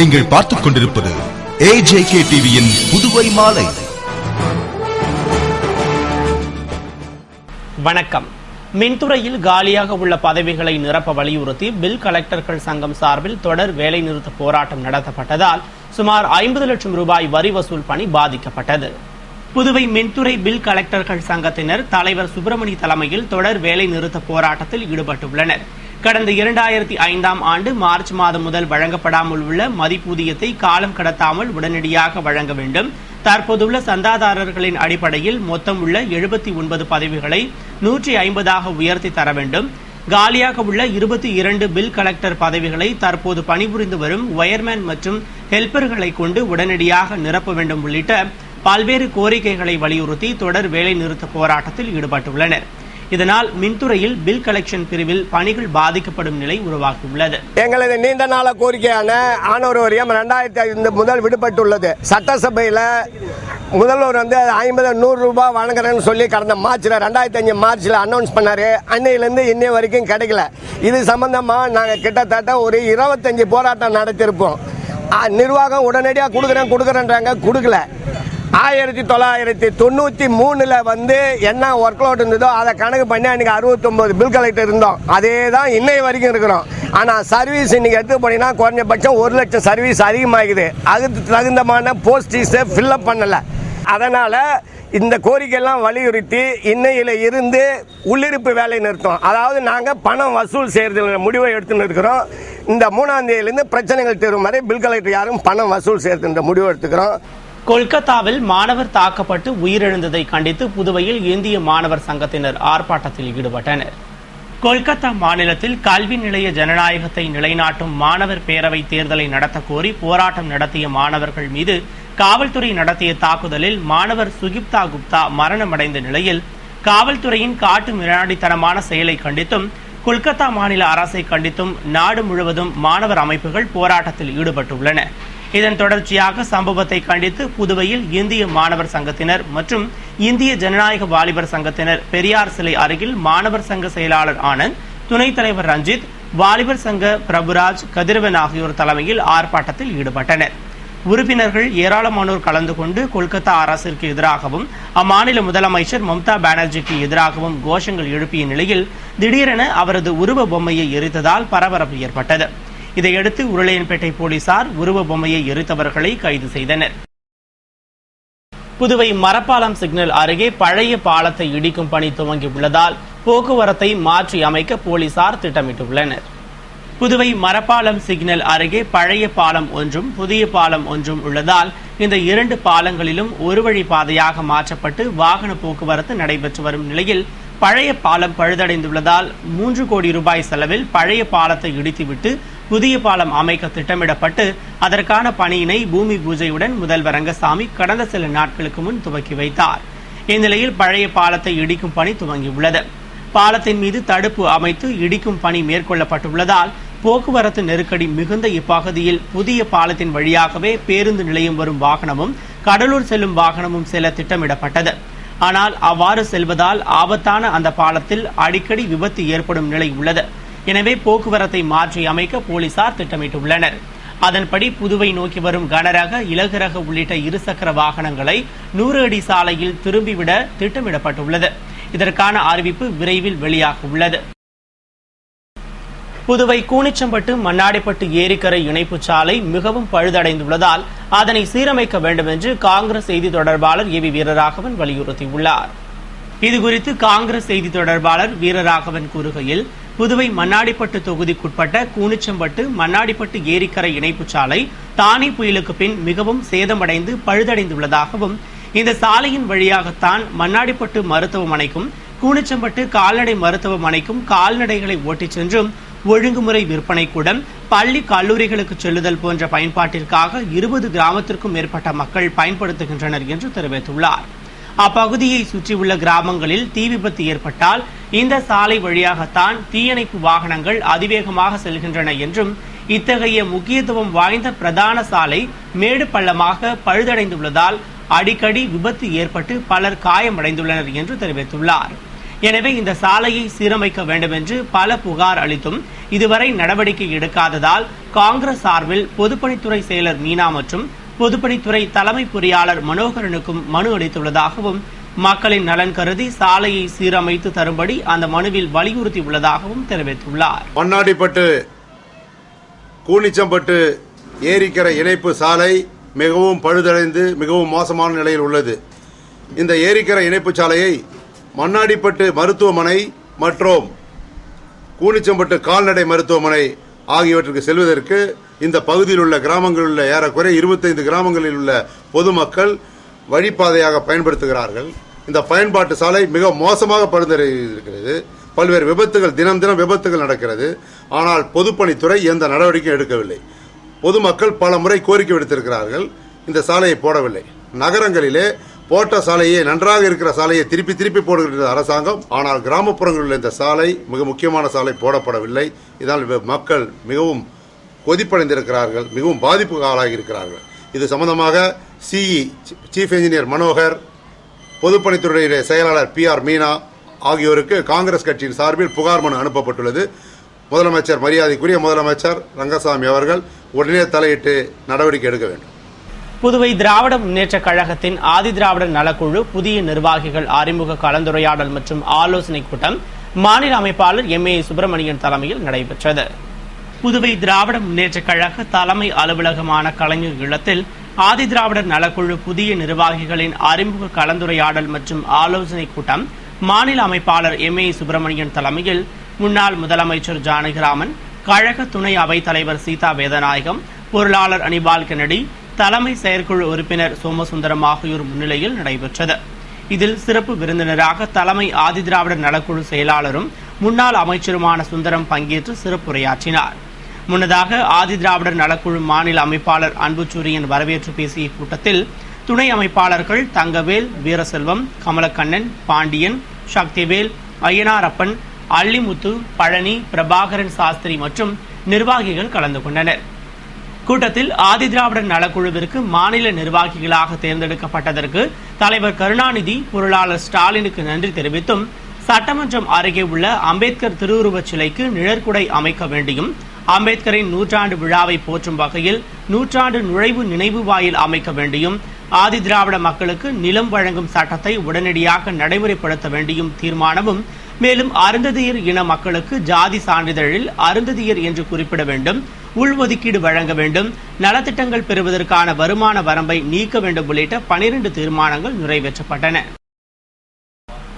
நீங்கள் பார்த்துக் கொண்டிருப்பது AJK டிவியின் புதுவை மாலை. வணக்கம். மின்துறையில் காலியாக உள்ள பதவிகளை நிரப்ப வலியுறுத்தி பில் கலெக்டர்கள் சங்கம் சார்பில் தொடர் வேலைநிறுத்த போராட்டம் நடத்தப்பட்டதால் சுமார் 50 லட்சம் ரூபாய் வரி வசூல் பணி பாதிக்கப்பட்டது. புதுவை மின்துறை பில் கலெக்டர்கள் சங்கத்தினர் தலைவர் சுப்பிரமணி தலைமையில் தொடர் வேலை நிறுத்த போராட்டத்தில் ஈடுபட்டுள்ளனர். கடந்த 2005ஆம் ஆண்டு மார்ச் மாதம் முதல் வழங்கப்படாமல் உள்ள மதிப்பூதியத்தை காலம் கடத்தாமல் உடனடியாக வழங்க வேண்டும். தற்போதுள்ள சந்தாதாரர்களின் அடிப்படையில் மொத்தம் உள்ள 79 பதவிகளை 150ஆக உயர்த்தி தர வேண்டும். காலியாக உள்ள 22 பில் கலெக்டர் பதவிகளை தற்போது பணிபுரிந்து வரும் ஒயர்மேன் மற்றும் ஹெல்பர்களை கொண்டு உடனடியாக நிரப்ப வேண்டும் உள்ளிட்ட பல்வேறு கோரிக்கைகளை வலியுறுத்தி தொடர் வேலை நிறுத்த போராட்டத்தில் ஈடுபட்டுள்ளனர். இதனால் மின்துறையில் பில் கலெக்ஷன் பிரிவில் பணிகள் பாதிக்கப்படும் நிலை உருவாகியுள்ளது. எங்களது நீண்ட நாள கோரிக்கையான ஆணவர் வாரியம் 2005 முதல் விடுபட்டுள்ளது. சட்டசபையில் முதல்வர் 50-100 ரூபாய் வழங்குறேன்னு சொல்லி கடந்த மார்ச்ல 2005 மார்ச்ல அனௌன்ஸ் பண்ணாரு. அன்னையிலிருந்து இன்னை வரைக்கும் கிடைக்கல. இது சம்பந்தமா நாங்கள் கிட்டத்தட்ட ஒரு 25 போராட்டம் நடத்திருப்போம். நிர்வாகம் உடனடியாக கொடுக்குறேன்றாங்க, கொடுக்கல. 1993 என்ன ஒர்க் லோட் இருந்ததோ அதை கணக்கு பண்ணி அன்னைக்கு 69 பில் கலெக்டர் இருந்தோம். அதே தான் இன்னை வரைக்கும் இருக்கிறோம். ஆனால் சர்வீஸ் இன்னைக்கு எடுத்து போனீங்கன்னா குறைஞ்சபட்சம் 1 லட்சம் சர்வீஸ் அதிகமாகுது. அதுக்கு தகுந்தமான போஸ்டீஸை ஃபில்அப் பண்ணலை. அதனால் இந்த கோரிக்கையெல்லாம் வலியுறுத்தி இன்னையில இருந்து உள்ளிருப்பு வேலை நிறுத்தம், அதாவது நாங்கள் பணம் வசூல் செய்யறதுல முடிவை எடுத்துன்னு இருக்கிறோம். இந்த 3ஆம் தேதியிலிருந்து பிரச்சனைகள் தீரும் வரை பில் கலெக்டர் யாரும் பணம் வசூல் செய்யறது முடிவு எடுத்துக்கிறோம். கொல்கத்தாவில் மாணவர் தாக்கப்பட்டு உயிரிழந்ததை கண்டித்து புதுவையில் இந்திய மாணவர் சங்கத்தினர் ஆர்ப்பாட்டத்தில் ஈடுபட்டனர். கொல்கத்தா மாநிலத்தில் கல்வி நிலைய ஜனநாயகத்தை நிலைநாட்டும் மாணவர் பேரவை தேர்தலை நடத்த கோரி போராட்டம் நடத்திய மாணவர்கள் மீது காவல்துறை நடத்திய தாக்குதலில் மாணவர் சுகிப்தா குப்தா மரணமடைந்த நிலையில் காவல்துறையின் காட்டு மிராண்டித்தனமான செயலை கண்டித்தும் கொல்கத்தா மாநில அரசை கண்டித்தும் நாடு முழுவதும் மாணவர் அமைப்புகள் போராட்டத்தில் ஈடுபட்டுள்ளன. இதன் தொடர்ச்சியாக சம்பவத்தை கண்டித்து புதுவையில் இந்திய மாணவர் சங்கத்தினர் மற்றும் இந்திய ஜனநாயக வாலிபர் சங்கத்தினர் பெரியார் சிலை அருகில் மாணவர் சங்க செயலாளர் ஆனந்த், துணைத் தலைவர் ரஞ்சித், வாலிபர் சங்க பிரபுராஜ், கதிரவன் ஆகியோர் தலைமையில் ஆர்ப்பாட்டத்தில் ஈடுபட்டனர். உறுப்பினர்கள் ஏராளமானோர் கலந்து கொண்டு கொல்கத்தா அரசிற்கு எதிராகவும் அம்மாநில முதலமைச்சர் மம்தா பானர்ஜிக்கு எதிராகவும் கோஷங்கள் எழுப்பிய நிலையில் திடீரென அவரது உருவ பொம்மையை எரித்ததால் பரபரப்பு ஏற்பட்டது. இதையடுத்து உருளையன்பேட்டை போலீசார் உருவ பொம்மையை எரித்தவர்களை கைது செய்தனர். புதுவை மரப்பாலம் சிக்னல் அருகே பழைய பாலத்தை இடிக்கும் பணி துவங்கியுள்ளதால் போக்குவரத்தை மாற்றி அமைக்க போலீசார் திட்டமிட்டுள்ளனர். புதுவை மரப்பாலம் சிக்னல் அருகே பழைய பாலம் ஒன்றும் புதிய பாலம் ஒன்றும் உள்ளதால் இந்த 2 பாலங்களிலும் ஒரு வழி பாதையாக மாற்றப்பட்டு வாகன போக்குவரத்து நடைபெற்று வரும் நிலையில் பழைய பாலம் பழுதடைந்துள்ளதால் 3 கோடி ரூபாய் செலவில் பழைய பாலத்தை இடித்துவிட்டு புதிய பாலம் அமைக்க திட்டமிடப்பட்டு அதற்கான பணியினை பூமி பூஜையுடன் முதல்வர் ரங்கசாமி கடந்த சில நாட்களுக்கு முன் துவக்கி வைத்தார். இந்நிலையில் பழைய பாலத்தை இடிக்கும் பணி துவங்கியுள்ளது. பாலத்தின் மீது தடுப்பு அமைத்து இடிக்கும் பணி மேற்கொள்ளப்பட்டுள்ளதால் போக்குவரத்து நெருக்கடி மிகுந்த இப்பகுதியில் புதிய பாலத்தின் வழியாகவே பேருந்து நிலையம் வரும் வாகனமும் கடலூர் செல்லும் வாகனமும் செல்ல திட்டமிடப்பட்டது. ஆனால் அவ்வாறு செல்வதால் ஆபத்தான அந்த பாலத்தில் அடிக்கடி விபத்து ஏற்படும் நிலை உள்ளது. எனவே போக்குவரத்தை மாற்றி அமைக்க போலீசார் திட்டமிட்டுள்ளனர். அதன்படி புதுவை நோக்கி வரும் கனரக, இலகுரக உள்ளிட்ட இருசக்கர வாகனங்களை 100 அடி சாலையில் திரும்பிவிட திட்டமிடப்பட்டுள்ளது. இதற்கான அறிவிப்பு விரைவில் வெளியாக உள்ளது. புதுவை கூனிச்சம்பட்டு மண்ணாடிப்பட்டு ஏரிக்கரை இணைப்பு சாலை மிகவும் பழுதடைந்துள்ளதால் அதனை சீரமைக்க வேண்டும் என்று காங்கிரஸ் செய்தி தொடர்பாளர் ஏவி வீரராகவன் வலியுறுத்தியுள்ளார். இதுகுறித்து காங்கிரஸ் செய்தி தொடர்பாளர் வீரராகவன் கூறுகையில், புதுவை மண்ணாடிப்பட்டு தொகுதிக்குட்பட்ட கூனிச்சம்பட்டு மண்ணாடிப்பட்டு ஏரிக்கரை இணைப்பு சாலை தானே புயலுக்கு பின் மிகவும் சேதமடைந்து பழுதடைந்துள்ளதாகவும் இந்த சாலையின் வழியாகத்தான் மண்ணாடிப்பட்டு மருத்துவமனைக்கும் கூனிச்சம்பட்டு கால்நடை மருத்துவமனைக்கும் கால்நடைகளை ஓட்டிச் சென்றும் ஒழுங்குமுறை விற்பனை கூடம், பள்ளி கல்லூரிகளுக்கு செல்லுதல் போன்ற பயன்பாட்டிற்காக 20 கிராமத்திற்கும் மேற்பட்ட மக்கள் பயன்படுத்துகின்றனர் என்று தெரிவித்துள்ளார். அப்பகுதியை சுற்றியுள்ள கிராமங்களில் தீ விபத்து ஏற்பட்டால் இந்த சாலை வழியாகத்தான் தீயணைப்பு வாகனங்கள் அதிவேகமாக செல்கின்றன என்றும் இத்தகைய முக்கியத்துவம் வாய்ந்த பிரதான சாலை மேடு பள்ளமாக பழுதடைந்துள்ளதால் அடிக்கடி விபத்து ஏற்பட்டு பலர் காயமடைந்துள்ளனர் என்று தெரிவித்துள்ளார். எனவே இந்த சாலையை சீரமைக்க வேண்டும் என்று பல புகார் அளித்தும் இதுவரை நடவடிக்கை எடுக்காததால் காங்கிரஸ் சார்பில் பொதுப்பணித்துறை செயலர் மீனா மற்றும் பொதுப்பணித்துறை தலைமை பொறியாளர் மனோகரனுக்கும் மனு அளித்துள்ளதாகவும் மக்களின் நலன் கருதி சாலையை சீரமைத்து தரும்படி அந்த மனுவில் வலியுறுத்தியுள்ளதாகவும் தெரிவித்துள்ளார். மண்ணாடிப்பட்டு கூனிச்சம்பட்டு ஏரிக்கரை இணைப்பு சாலை மிகவும் பழுதடைந்து மிகவும் மோசமான நிலையில் உள்ளது. இந்த ஏரிக்கரை இணைப்பு சாலையை மண்ணாடிப்பட்டு மருத்துவமனை மற்றும் கூனிச்சம்பட்டு கால்நடை மருத்துவமனை ஆகியவற்றுக்கு செல்வதற்கு இந்த பகுதியில் உள்ள கிராமங்களில் உள்ள ஏறக்குறைய 25 கிராமங்களில் உள்ள பொதுமக்கள் வழிப்பாதையாக பயன்படுத்துகிறார்கள். இந்த பயன்பாட்டு சாலை மிக மோசமாக பழுதடைந்திருக்கிறது. பல்வேறு விபத்துகள் தினம் விபத்துகள் நடக்கிறது. ஆனால் பொதுப்பணித்துறை எந்த நடவடிக்கையும் எடுக்கவில்லை. பொதுமக்கள் பல முறை கோரிக்கை விடுத்திருக்கிறார்கள், இந்த சாலையை போடவில்லை. நகரங்களிலே போட்ட சாலையை நன்றாக இருக்கிற சாலையை திருப்பி போடுகின்ற அரசாங்கம். ஆனால் கிராமப்புறங்களில் உள்ள இந்த சாலை மிக முக்கியமான சாலை போடப்படவில்லை. இதனால் மக்கள் மிகவும் கொதிப்படைந்திருக்கிறார்கள், மிகவும் பாதிப்புக்கு ஆளாகி இருக்கிறார்கள். இது சம்பந்தமாக சிஇ சீஃப் இன்ஜினியர் மனோகர், பொதுப்பணித்துறையுடைய செயலாளர் PR மீனா ஆகியோருக்கு காங்கிரஸ் கட்சியின் சார்பில் புகார் மனு அனுப்பப்பட்டுள்ளது. முதலமைச்சர் மரியாதைக்குரிய முதலமைச்சர் ரங்கசாமி அவர்கள் உடனே தலையிட்டு நடவடிக்கை எடுக்க வேண்டும். புதுவை திராவிட முன்னேற்ற கழகத்தின் ஆதி திராவிடர் நலக்குழு புதிய நிர்வாகிகள் அறிமுக கலந்துரையாடல் மற்றும் ஆலோசனை கூட்டம் மாநில அமைப்பாளர் MA சுப்பிரமணியன் தலைமையில் நடைபெற்றது. புதுவை திராவிட முன்னேற்ற கழக தலைமை அலுவலகமான கலைஞர் இல்லத்தில் ஆதி திராவிடர் நலக்குழு புதிய நிர்வாகிகளின் அறிமுக கலந்துரையாடல் மற்றும் ஆலோசனை கூட்டம் மாநில அமைப்பாளர் MA சுப்பிரமணியன் தலைமையில் முன்னாள் முதலமைச்சர் ஜானகிராமன், கழக துணை அவைத் தலைவர் சீதா வேதநாயகம், பொருளாளர் அனிபால் கென்னடி, தலைமை செயற்குழு உறுப்பினர் சோமசுந்தரம் ஆகியோர் முன்னிலையில் நடைபெற்றது. இதில் சிறப்பு விருந்தினராக தலைமை ஆதி திராவிடர் நலக்குழு செயலாளரும் முன்னாள் அமைச்சருமான சுந்தரம் பங்கேற்று சிறப்புரையாற்றினார். முன்னதாக ஆதி திராவிடர் நலக்குழு மாநில அமைப்பாளர் அன்புச்சூரியன் வரவேற்று பேசிய கூட்டத்தில் துணை அமைப்பாளர்கள் தங்கவேல், வீரசெல்வம், கமலக்கண்ணன், பாண்டியன், சக்திவேல், ஐயனாரப்பன், அள்ளிமுத்து, பழனி, பிரபாகரன் சாஸ்திரி மற்றும் நிர்வாகிகள் கலந்து கொண்டனர். கூட்டத்தில் ஆதி திராவிடர் நலக்குழுவிற்கு மாநில நிர்வாகிகளாக தேர்ந்தெடுக்கப்பட்டதற்கு தலைவர் கருணாநிதி, பொருளாளர் ஸ்டாலினுக்கு நன்றி தெரிவித்தும், சட்டமன்றம் அருகே உள்ள அம்பேத்கர் திருவுருவச் சிலைக்கு நிழற்குடை அமைக்க வேண்டியும், அம்பேத்கரின் 100ஆண்டு விழாவை போற்றும் வகையில் 100ஆண்டு நுழைவு நினைவு வாயில் அமைக்க வேண்டியும், ஆதி திராவிட மக்களுக்கு நிலம் வழங்கும் சட்டத்தை உடனடியாக நடைமுறைப்படுத்த வேண்டியும் தீர்மானமும், மேலும் அருந்ததியர் இன மக்களுக்கு ஜாதி சான்றிதழில் அருந்ததியர் என்று குறிப்பிட வேண்டும், உள்ஒதுக்கீடு வழங்க வேண்டும், நலத்திட்டங்கள் பெறுவதற்கான வருமான வரம்பை நீக்க வேண்டும் உள்ளிட்ட 12 தீர்மானங்கள் நிறைவேற்றப்பட்டன.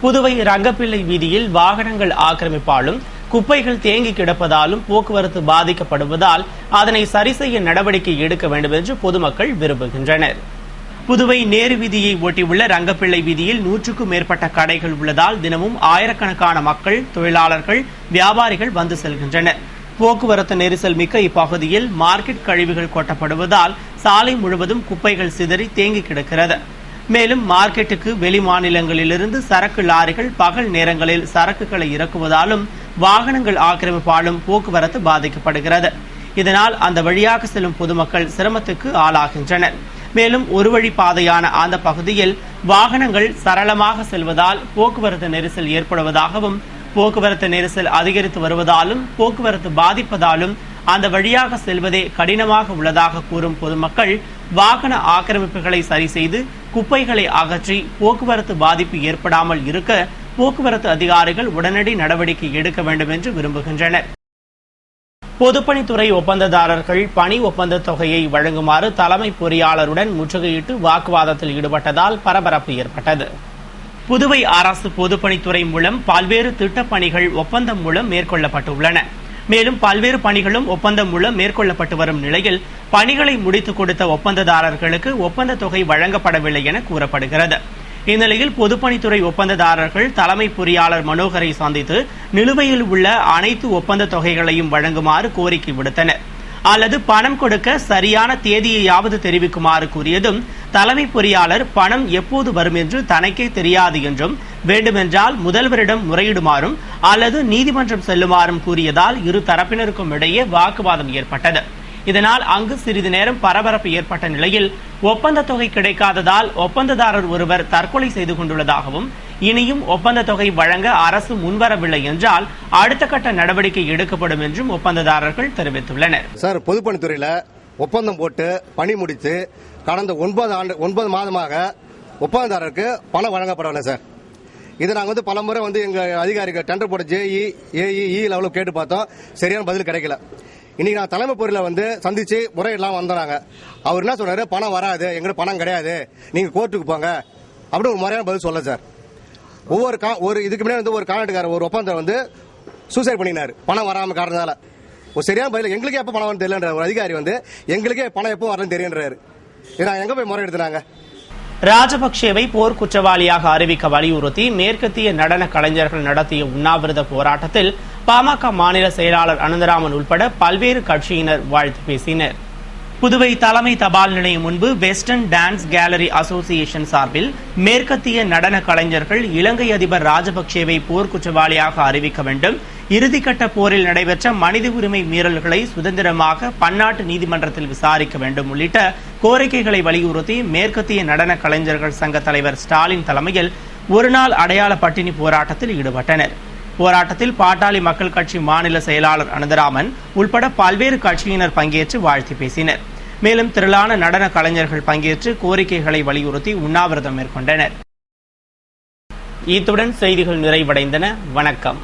புதுவை ரங்கப்பிள்ளை வீதியில் வாகனங்கள் ஆக்கிரமிப்பாலும் குப்பைகள் தேங்கி கிடப்பதாலும் போக்குவரத்து பாதிக்கப்படுவதால் அதனை சரி செய்ய நடவடிக்கை எடுக்க வேண்டும் என்று பொதுமக்கள் விரும்புகின்றனர். புதுவை நேரு வீதியை ஒட்டியுள்ள ரங்கப்பிள்ளை வீதியில் 100க்கும் மேற்பட்ட கடைகள் உள்ளதால் தினமும் ஆயிரக்கணக்கான மக்கள், தொழிலாளர்கள், வியாபாரிகள் வந்து செல்கின்றனர். போக்குவரத்து நெரிசல் மிக்க இப்பகுதியில் மார்க்கெட் கழிவுகள் கொட்டப்படுவதால் சாலை முழுவதும் குப்பைகள் சிதறி தேங்கி கிடக்கிறது. மேலும் மார்க்கெட்டுக்கு வெளி மாநிலங்களிலிருந்து சரக்கு லாரிகள் பகல் நேரங்களில் சரக்குகளை இறக்குவதாலும் வாகனங்கள் ஆக்கிரமிப்பாலும் போக்குவரத்து பாதிக்கப்படுகிறது. இதனால் அந்த வழியாக செல்லும் பொதுமக்கள் சிரமத்துக்கு ஆளாகின்றனர். மேலும் ஒரு வழி பாதையான அந்த பகுதியில் வாகனங்கள் சரளமாக செல்வதால் போக்குவரத்து நெரிசல் ஏற்படுவதாகவும், போக்குவரத்து நெரிசல் அதிகரித்து வருவதாலும் போக்குவரத்து பாதிப்பதாலும் அந்த வழியாக செல்வதே கடினமாக உள்ளதாக கூறும் பொதுமக்கள் வாகன ஆக்கிரமிப்புகளை சரி செய்து குப்பைகளை அகற்றி போக்குவரத்து பாதிப்பு ஏற்படாமல் இருக்க போக்குவரத்து அதிகாரிகள் உடனடி நடவடிக்கை எடுக்க வேண்டும் என்று விரும்புகின்றனர். பொதுப்பணித்துறை ஒப்பந்ததாரர்கள் பணி ஒப்பந்த தொகையை வழங்குமாறு தலைமை பொறியாளருடன் முற்றுகையிட்டு வாக்குவாதத்தில் ஈடுபட்டதால் பரபரப்பு ஏற்பட்டது. புதுவை அரசு பொதுப்பணித்துறை மூலம் பல்வேறு திட்டப் பணிகள் ஒப்பந்தம் மூலம் மேற்கொள்ளப்பட்டுள்ளன. மேலும் பல்வேறு பணிகளும் ஒப்பந்தம் மூலம் மேற்கொள்ளப்பட்டு வரும் நிலையில் பணிகளை முடித்துக் கொடுத்த ஒப்பந்ததாரர்களுக்கு ஒப்பந்த தொகை வழங்கப்படவில்லை என கூறப்படுகிறது. இந்நிலையில் பொதுப்பணித்துறை ஒப்பந்ததாரர்கள் தலைமை பொறியாளர் மனோகரை சந்தித்து நிலுவையில் உள்ள அனைத்து ஒப்பந்த தொகைகளையும் வழங்குமாறு கோரிக்கை விடுத்தனர். அல்லது பணம் கொடுக்க சரியான தேதியையாவது தெரிவிக்குமாறு கூறியதும் தலைமை பொறியாளர் பணம் எப்போது வரும் என்று தனக்கே தெரியாது என்றும், வேண்டுமென்றால் முதல்வரிடம் முறையிடுமாறும் அல்லது நீதிமன்றம் செல்லுமாறும் கூறியதால் இரு தரப்பினருக்கும் இடையே வாக்குவாதம் ஏற்பட்டது. இதனால் அங்கு சிறிது நேரம் பரபரப்பு ஏற்பட்ட நிலையில் ஒப்பந்த தொகை கிடைக்காததால் ஒப்பந்ததாரர் ஒருவர் தற்கொலை செய்து கொண்டுள்ளதாகவும், இனியும் ஒப்பந்த தொகை வழங்க அரசு முன்வரவில்லை என்றால் அடுத்த கட்ட நடவடிக்கை எடுக்கப்படும் என்றும் ஒப்பந்ததாரர்கள் தெரிவித்துள்ளனர். சார், பொதுப்பணித்துறையில ஒப்பந்தம் போட்டு பணி முடித்து கடந்த 9 மாதமாக ஒப்பந்ததாரருக்கு பணம் வழங்கப்படவில்லை சார். இதை நாங்கள் பலமுறை எங்க அதிகாரிகள் டெண்டர் போட்ட ஜேஇ, ஏஇ லெவலில் கேட்டு பார்த்தோம். சரியான பதில் கிடைக்கல. இன்னைக்கு நான் தலைமை பொருளை சந்திச்சு முறையெல்லாம் வந்தாங்க. அவர் என்ன சொல்றாரு, பணம் வராது, எங்கிட்ட பணம் கிடையாது, நீங்க கோர்ட்டுக்கு போங்க அப்படின்னு ஒரு முறையான பதில் சொல்ல சார். ஒரு இதுக்கு முன்னாடி ஒரு கான்ட்ராக்டர் ஒரு ஒப்பந்தம் சூசைட் பண்ணினாரு பணம் வராம காரணத்தால. ஒரு சரியான பதில் எங்களுக்கே எப்ப பணம் வரும் தெரியல. ஒரு அதிகாரி எங்களுக்கே பணம் எப்போ வரணும் தெரியுன்றாரு. நாங்க எங்க போய் முறை எடுத்துனாங்க? ராஜபக்சேவை போர் குற்றவாளியாக அறிவிக்க வலியுறுத்தி மேற்கத்திய நடன கலைஞர்கள் நடத்திய உண்ணாவிரத போராட்டத்தில் பாமக மாநில செயலாளர் அனந்தராமன் உட்பட பல்வேறு கட்சியினர் வாழ்த்து பேசினர். புதுவை தலைமை தபால் நிலையம் முன்பு வெஸ்டர்ன் டான்ஸ் கேலரி அசோசியேஷன் சார்பில் மேற்கத்திய நடன கலைஞர்கள் இலங்கை அதிபர் ராஜபக்சேவை போர் குற்றவாளியாக அறிவிக்க வேண்டும், இறுதிக்கட்ட போரில் நடைபெற்ற மனித உரிமை மீறல்களை சுதந்திரமாக பன்னாட்டு நீதிமன்றத்தில் விசாரிக்க வேண்டும் உள்ளிட்ட கோரிக்கைகளை வலியுறுத்தி மேற்கத்திய நடன கலைஞர்கள் சங்க தலைவர் ஸ்டாலின் தலைமையில் ஒருநாள் அடையாள பட்டினி போராட்டத்தில் ஈடுபட்டனர். போராட்டத்தில் பாட்டாளி மக்கள் கட்சி மாநில செயலாளர் அனந்தராமன் உள்பட பல்வேறு கட்சியினர் பங்கேற்று வாழ்த்து பேசினர். மேலும் திரளான நடன கலைஞர்கள் பங்கேற்று கோரிக்கைகளை வலியுறுத்தி உண்ணாவிரதம் மேற்கொண்டனர். இத்துடன் செய்திகள் நிறைவடைந்தன. வணக்கம்.